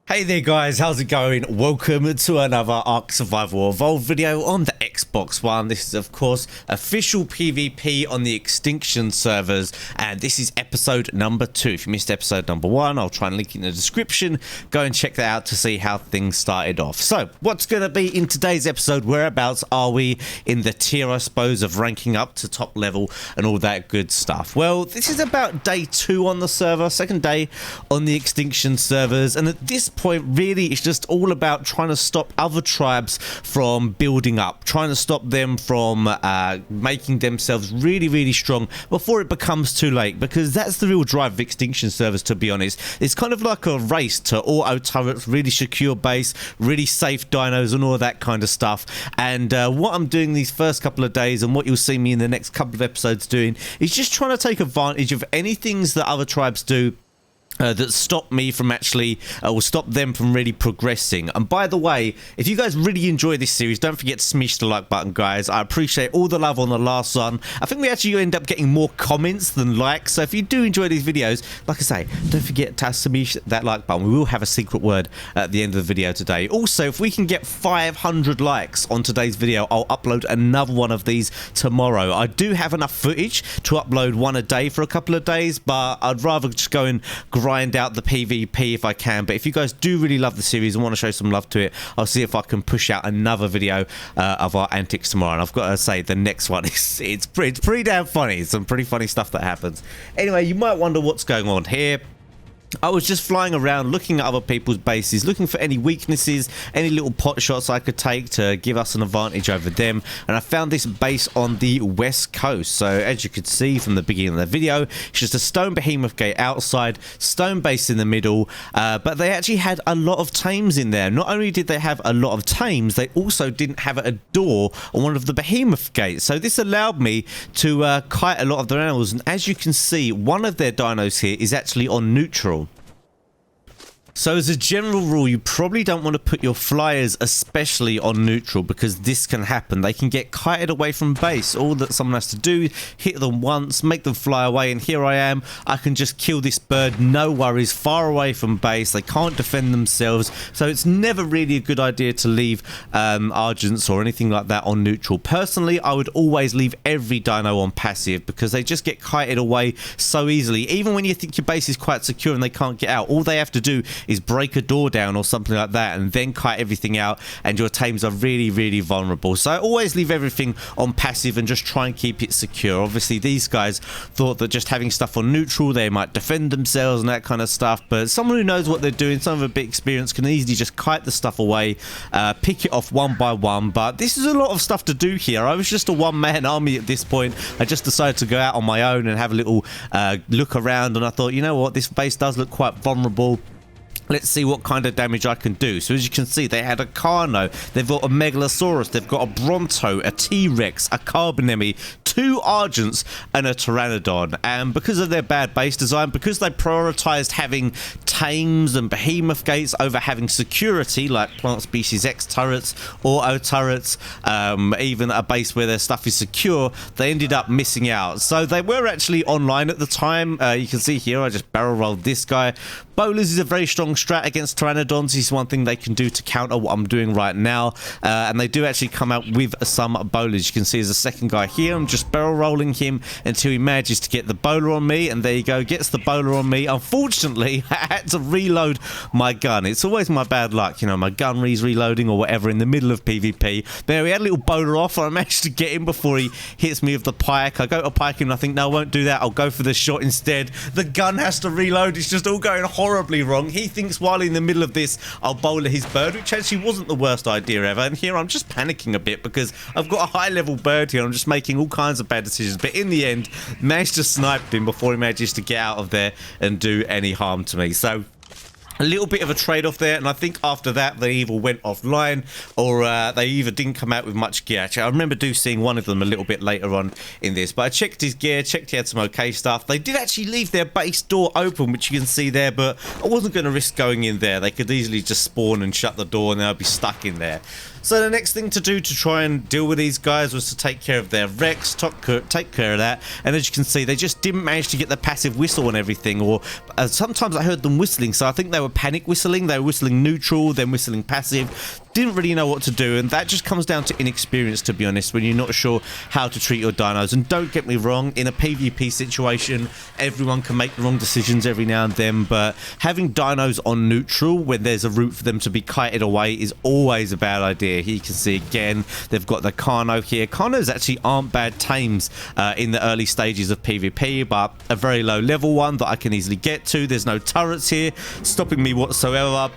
Hey there guys, how's it going? Welcome to another Ark Survival Evolved video on the Xbox One. This is of course official PvP on the Extinction servers, and this is episode number 2. If you missed episode number 1, I'll try and link it in the description. Go and check that out to see how things started off. So what's going to be in today's episode? Whereabouts are we in the tier, I suppose, of ranking up to top level and all that good stuff? Well, this is about day 2 on the server, second day on the Extinction servers, and at this point really it's just all about trying to stop other tribes from building up, trying to stop them from making themselves really strong before it becomes too late, because that's the real drive of Extinction servers, to be honest. It's kind of like a race to auto turrets, really secure base, really safe dinos and all that kind of stuff. And what I'm doing these first couple of days, and what you'll see me in the next couple of episodes doing, is just trying to take advantage of any things that other tribes do that stop me from actually, or stop them from really progressing. And by the way, if you guys really enjoy this series, don't forget to smash the like button, guys. I appreciate all the love on the last one. I think we actually end up getting more comments than likes, so if you do enjoy these videos, like I say, don't forget to smash that like button. We will have a secret word at the end of the video today. Also, if we can get 500 likes on today's video, I'll upload another one of these tomorrow. I do have enough footage to upload one a day for a couple of days, but I'd rather just go and grind out the PvP if I can. But if you guys do really love the series and want to show some love to it, I'll see if I can push out another video of our antics tomorrow. And I've got to say, the next one is it's pretty damn funny. Some pretty funny stuff that happens. Anyway, you might wonder what's going on here. I was just flying around looking at other people's bases, looking for any weaknesses, any little pot shots I could take to give us an advantage over them, and I found this base on the west coast. So as you could see from the beginning of the video, it's just a stone behemoth gate outside, stone base in the middle, but they actually had a lot of tames in there. Not only did they have a lot of tames, they also didn't have a door on one of the behemoth gates. So this allowed me to kite a lot of their animals, and as you can see, one of their dinos here is actually on neutral. So as a general rule, you probably don't want to put your flyers especially on neutral, because this can happen. They can get kited away from base. All that someone has to do, hit them once, make them fly away, and here I am. I can just kill this bird, no worries, far away from base. They can't defend themselves, so it's never really a good idea to leave Argents or anything like that on neutral. Personally, I would always leave every dino on passive, because they just get kited away so easily. Even when you think your base is quite secure and they can't get out, all they have to do is break a door down or something like that, and then kite everything out, and your tames are really vulnerable. So I always leave everything on passive and just try and keep it secure. Obviously these guys thought that just having stuff on neutral, they might defend themselves and that kind of stuff, but someone who knows what they're doing, someone with a bit of experience, can easily just kite the stuff away, pick it off one by one. But this is a lot of stuff to do here. I was just a one-man army at this point. I just decided to go out on my own and have a little look around, and I thought, you know what, this base does look quite vulnerable. Let's see what kind of damage I can do. So as you can see, they had a Carno, they've got a Megalosaurus, they've got a Bronto, a T-Rex, a Carbonemi, 2 Argents, and a Pteranodon. And because of their bad base design, because they prioritized having tames and behemoth gates over having security like plant species X turrets, auto turrets, even a base where their stuff is secure, they ended up missing out. So they were actually online at the time. You can see here, I just barrel rolled this guy. Bowlers is a very strong strat against Pteranodons. This is one thing they can do to counter what I'm doing right now, and they do actually come out with some bowlers. You can see there's a second guy here. I'm just barrel rolling him until he manages to get the bowler on me, and there you go, gets the bowler on me. Unfortunately, I had to reload my gun. It's always my bad luck, you know, my gun reloading or whatever in the middle of PvP. There, we had a little bowler off, and I managed to get him before he hits me with the pike. I go to pike him, and I think, no, I won't do that. I'll go for the shot instead. The gun has to reload. It's just all going horribly wrong. He thinks while in the middle of this I'll bowler his bird, which actually wasn't the worst idea ever. And here I'm just panicking a bit because I've got a high level bird here. I'm just making all kinds of bad decisions, but in the end managed to snipe him before he manages to get out of there and do any harm to me. So a little bit of a trade-off there, and I think after that they either went offline or they either didn't come out with much gear. Actually, I remember seeing one of them a little bit later on in this, but I checked his gear, checked he had some okay stuff. They did actually leave their base door open, which you can see there, but I wasn't going to risk going in there. They could easily just spawn and shut the door and they'll be stuck in there. So the next thing to do to try and deal with these guys was to take care of their Rex, take care of that, and as you can see, they just didn't manage to get the passive whistle and everything, or sometimes I heard them whistling, so I think they were were panic whistling. They were whistling neutral, then whistling passive. Didn't really know what to do, and that just comes down to inexperience, to be honest, when you're not sure how to treat your dinos. And don't get me wrong, in a PvP situation, everyone can make the wrong decisions every now and then, but having dinos on neutral when there's a route for them to be kited away is always a bad idea. Here you can see again, they've got the Carno here. Carnos actually aren't bad tames in the early stages of PvP, but a very low level one that I can easily get to. There's no turrets here stopping me whatsoever.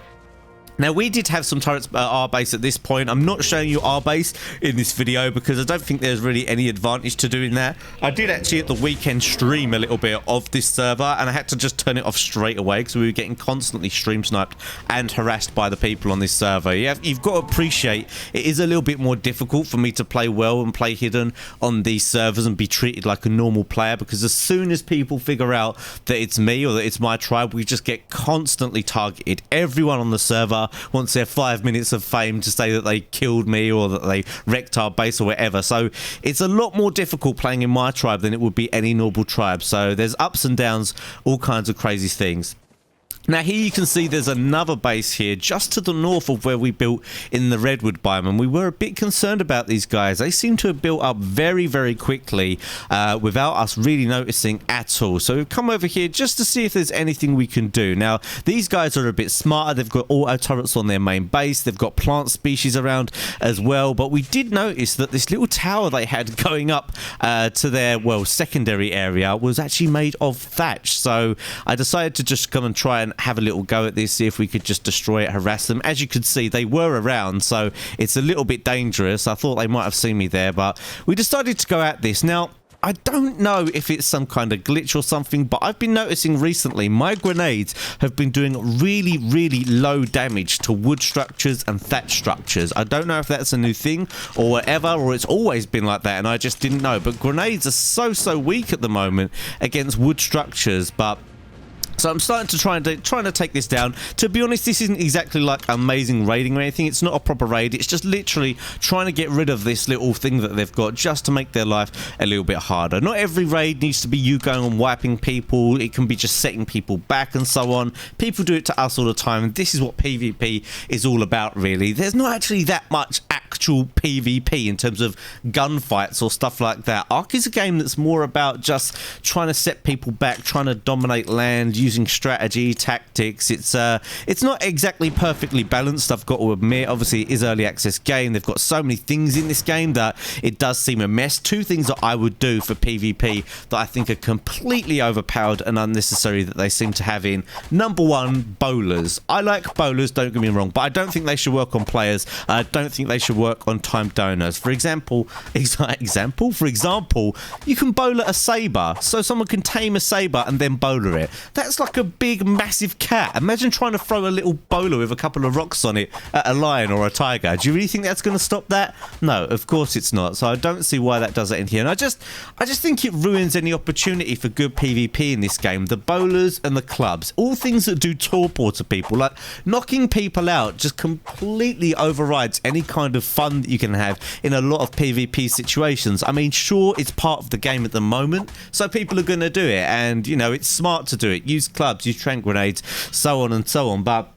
Now, we did have some turrets at our base at this point. I'm not showing you our base in this video because I don't think there's really any advantage to doing that. I did actually at the weekend stream a little bit of this server, and I had to just turn it off straight away because we were getting constantly stream sniped and harassed by the people on this server. You've got to appreciate it is a little bit more difficult for me to play well and play hidden on these servers and be treated like a normal player, because as soon as people figure out that it's me or that it's my tribe, we just get constantly targeted. Everyone on the server wants their 5 minutes of fame to say that they killed me or that they wrecked our base or whatever. So it's a lot more difficult playing in my tribe than it would be any normal tribe. So there's ups and downs, all kinds of crazy things. Now, here you can see there's another base here just to the north of where we built in the redwood biome, and we were a bit concerned about these guys. They seem to have built up very, very quickly without us really noticing at all. So we've come over here just to see if there's anything we can do. Now, these guys are a bit smarter. They've got auto turrets on their main base. They've got plant species around as well, but we did notice that this little tower they had going up to their, well, secondary area was actually made of thatch. So I decided to just come and try and have a little go at this, see if we could just destroy it, harass them. As you could see, they were around, so it's a little bit dangerous. I thought they might have seen me there, but we decided to go at this. Now, I don't know if it's some kind of glitch or something, but I've been noticing recently my grenades have been doing really, really low damage to wood structures and thatch structures. I don't know if that's a new thing or whatever, or it's always been like that and I just didn't know. But grenades are so weak at the moment against wood structures, but so I'm starting to trying to take this down. To be honest, this isn't exactly like amazing raiding or anything. It's not a proper raid. It's just literally trying to get rid of this little thing that they've got just to make their life a little bit harder. Not every raid needs to be you going and wiping people. It can be just setting people back and so on. People do it to us all the time, and this is what PvP is all about, really. There's not actually that much actual PvP in terms of gunfights or stuff like that. Ark is a game that's more about just trying to set people back, trying to dominate land, using strategy, tactics. It's not exactly perfectly balanced, I've got to admit. Obviously, it is early access game. They've got so many things in this game that it does seem a mess. Two things that I would do for PvP that I think are completely overpowered and unnecessary that they seem to have in. Number one, bowlers. I like bowlers, don't get me wrong, but I don't think they should work on players. I don't think they should work on timed donors. For example, you can bowler a saber, so someone can tame a saber and then bowler it. That's like a big, massive cat. Imagine trying to throw a little bowler with a couple of rocks on it at a lion or a tiger. Do you really think that's going to stop that? No, of course it's not. So I don't see why that does it in here. And I just think it ruins any opportunity for good PvP in this game. The bowlers and the clubs, all things that do torpor to people, like knocking people out, just completely overrides any kind of fun that you can have in a lot of PvP situations. I mean, sure, it's part of the game at the moment, so people are going to do it, and you know, it's smart to do it. Use clubs, use tranq grenades, so on and so on. But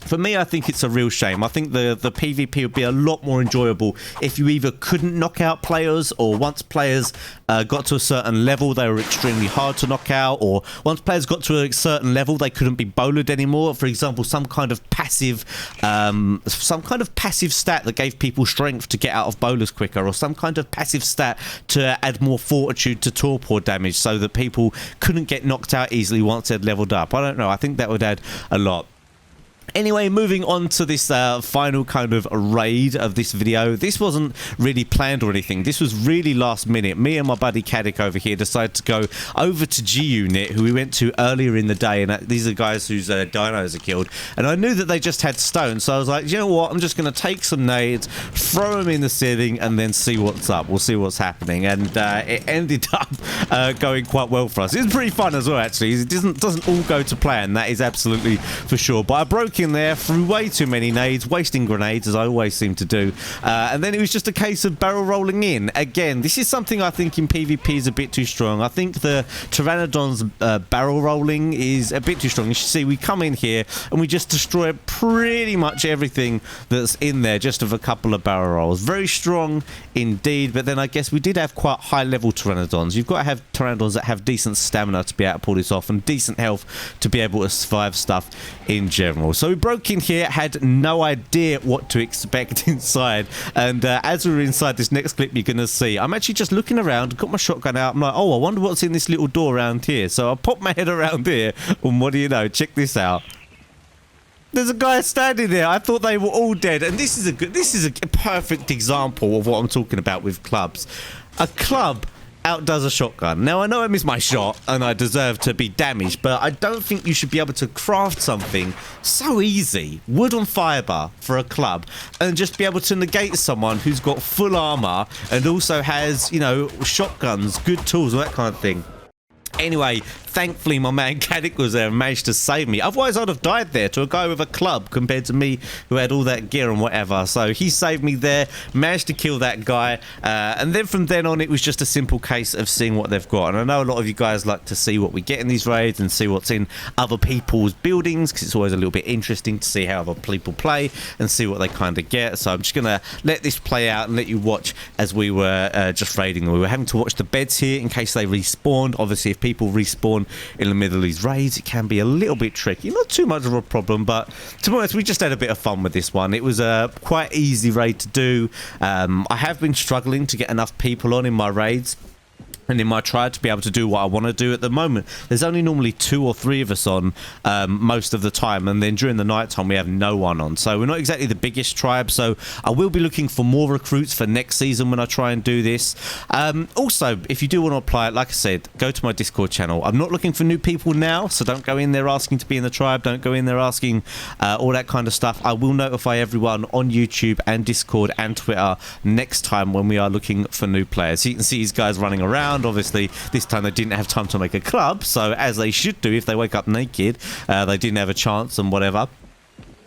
for me, I think it's a real shame. I think the PvP would be a lot more enjoyable if you either couldn't knock out players, or once players got to a certain level, they were extremely hard to knock out, or once players got to a certain level, they couldn't be bowlered anymore. For example, some kind of passive stat that gave people strength to get out of bowlers quicker, or some kind of passive stat to add more fortitude to torpor damage so that people couldn't get knocked out easily once they'd leveled up. I don't know. I think that would add a lot. Anyway, moving on to this final kind of raid of this video. This wasn't really planned or anything. This was really last minute. Me and my buddy Caddick over here decided to go over to G-Unit, who we went to earlier in the day, and these are guys whose dinos are killed. And I knew that they just had stone, so I was like, you know what? I'm just going to take some nades, throw them in the ceiling, and then see what's up. We'll see what's happening. And it ended up going quite well for us. It was pretty fun as well, actually. It doesn't all go to plan, that is absolutely for sure. But I broke in there, threw way too many nades, wasting grenades, as I always seem to do. And then it was just a case of barrel rolling in. Again, this is something I think in PvP is a bit too strong. I think the Pteranodon's barrel rolling is a bit too strong. You should see, we come in here and we just destroy pretty much everything that's in there just with a couple of barrel rolls. Very strong indeed, but then I guess we did have quite high level Pteranodons. You've got to have Pteranodons that have decent stamina to be able to pull this off and decent health to be able to survive stuff in general. So we broke in here, had no idea what to expect inside, and as we were inside this next clip you're gonna see, I'm actually just looking around, got my shotgun out, I'm like, oh, I wonder what's in this little door around here. So I pop my head around here, and what do you know, check this out. There's a guy standing there. I thought they were all dead, and this is a perfect example of what I'm talking about with clubs. A club outdoes a shotgun. Now I know I missed my shot and I deserve to be damaged, but I don't think you should be able to craft something so easy, wood on fibre, for a club, and just be able to negate someone who's got full armour and also has, you know, shotguns, good tools, all that kind of thing. Anyway, thankfully my man Caddick was there and managed to save me. Otherwise I'd have died there to a guy with a club compared to me who had all that gear and whatever. So he saved me there, managed to kill that guy, and then from then on it was just a simple case of seeing what they've got. And I know a lot of you guys like to see what we get in these raids and see what's in other people's buildings, because it's always a little bit interesting to see how other people play and see what they kind of get. So I'm just gonna let this play out and let you watch as we were just raiding. We were having to watch the beds here in case they respawned. Obviously if people respawn in the middle of these raids, it can be a little bit tricky. Not too much of a problem, but to be honest, we just had a bit of fun with this one. It was a quite easy raid to do. I have been struggling to get enough people on in my raids and in my try to be able to do what I want to do. At the moment there's only normally 2 or 3 of us on most of the time, and then during the night time we have no one on, so we're not exactly the biggest tribe. So I will be looking for more recruits for next season when I try and do this. Also, if you do want to apply it, like I said, go to my Discord channel. I'm not looking for new people now, so don't go in there asking to be in the tribe, don't go in there asking all that kind of stuff. I will notify everyone on YouTube and Discord and Twitter next time when we are looking for new players. So you can see these guys running around. Obviously this time they didn't have time to make a club, so as they should do if they wake up naked, they didn't have a chance and whatever.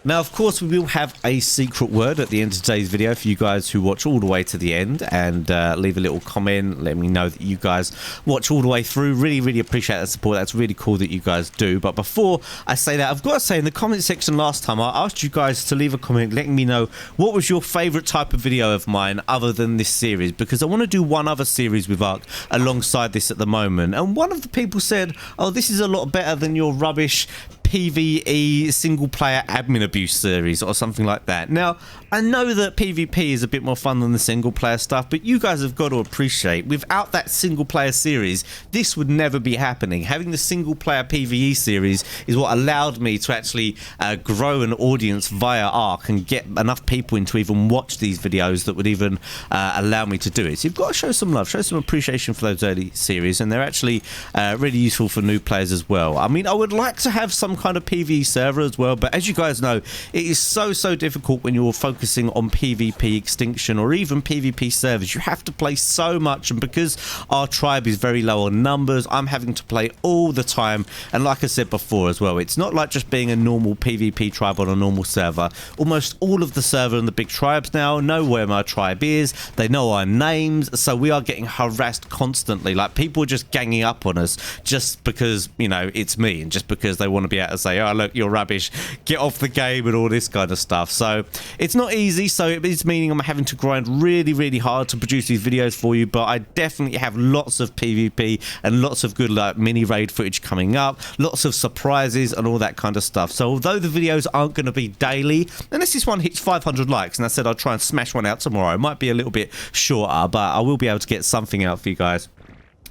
Now, of course, we will have a secret word at the end of today's video for you guys who watch all the way to the end, and leave a little comment, let me know that you guys watch all the way through. Really appreciate that support. That's really cool that you guys do. But before I say that, I've got to say, in the comment section last time, I asked you guys to leave a comment letting me know what was your favourite type of video of mine other than this series, because I want to do one other series with Ark alongside this at the moment. And one of the people said, oh, this is a lot better than your rubbish PvE single player admin abuse series or something like that. Now, I know that PvP is a bit more fun than the single player stuff, but you guys have got to appreciate, without that single player series, this would never be happening. Having the single player PvE series is what allowed me to actually grow an audience via Ark and get enough people in to even watch these videos that would even allow me to do it. So you've got to show some love, show some appreciation for those early series, and they're actually really useful for new players as well. I mean, I would like to have some kind of PvE server as well, but as you guys know, it is so difficult when you're focusing on PvP extinction or even PvP servers. You have to play so much, and because our tribe is very low on numbers, I'm having to play all the time. And like I said before as well, it's not like just being a normal PvP tribe on a normal server. Almost all of the server and the big tribes now know where my tribe is, they know our names, so we are getting harassed constantly. Like, people are just ganging up on us just because, you know, it's me, and just because they want to be able to say, oh look, you're rubbish, get off the game, and all this kind of stuff. So it's not easy, so it is meaning I'm having to grind really hard to produce these videos for you. But I definitely have lots of PvP and lots of good like mini raid footage coming up, lots of surprises and all that kind of stuff. So although the videos aren't going to be daily, unless this one hits 500 likes, and I said I'll try and smash one out tomorrow, it might be a little bit shorter, but I will be able to get something out for you guys.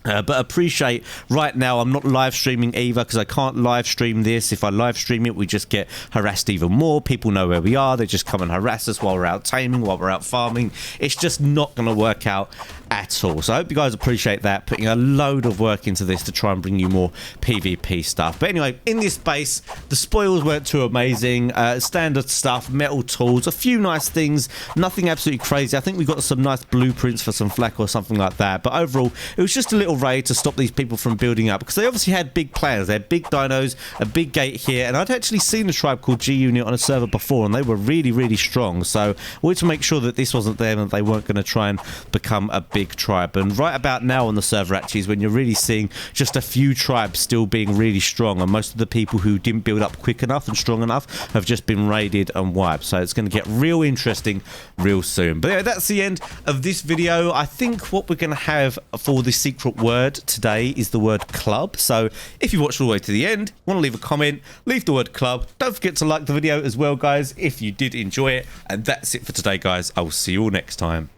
But appreciate, right now I'm not live streaming either, because I can't live stream this. If I live stream it, we just get harassed even more. People know where we are, they just come and harass us while we're out taming, while we're out farming. It's just not going to work out at all. So I hope you guys appreciate that, putting a load of work into this to try and bring you more PvP stuff. But anyway, in this base, the spoils weren't too amazing. Standard stuff, metal tools, a few nice things, nothing absolutely crazy. I think we got some nice blueprints for some flak or something like that. But overall, it was just a little raid to stop these people from building up, because they obviously had big plans. They had big dinos, a big gate here, and I'd actually seen a tribe called G Unit on a server before, and they were really, really strong. So I wanted to make sure that this wasn't them and they weren't going to try and become a big tribe. And right about now on the server actually is when you're really seeing just a few tribes still being really strong, and most of the people who didn't build up quick enough and strong enough have just been raided and wiped. So it's going to get real interesting real soon. But yeah, that's the end of this video. I think what we're going to have for the secret word today is the word club. So if you watched all the way to the end, want to leave a comment, leave the word club. Don't forget to like the video as well, guys, if you did enjoy it. And that's it for today, guys. I will see you all next time.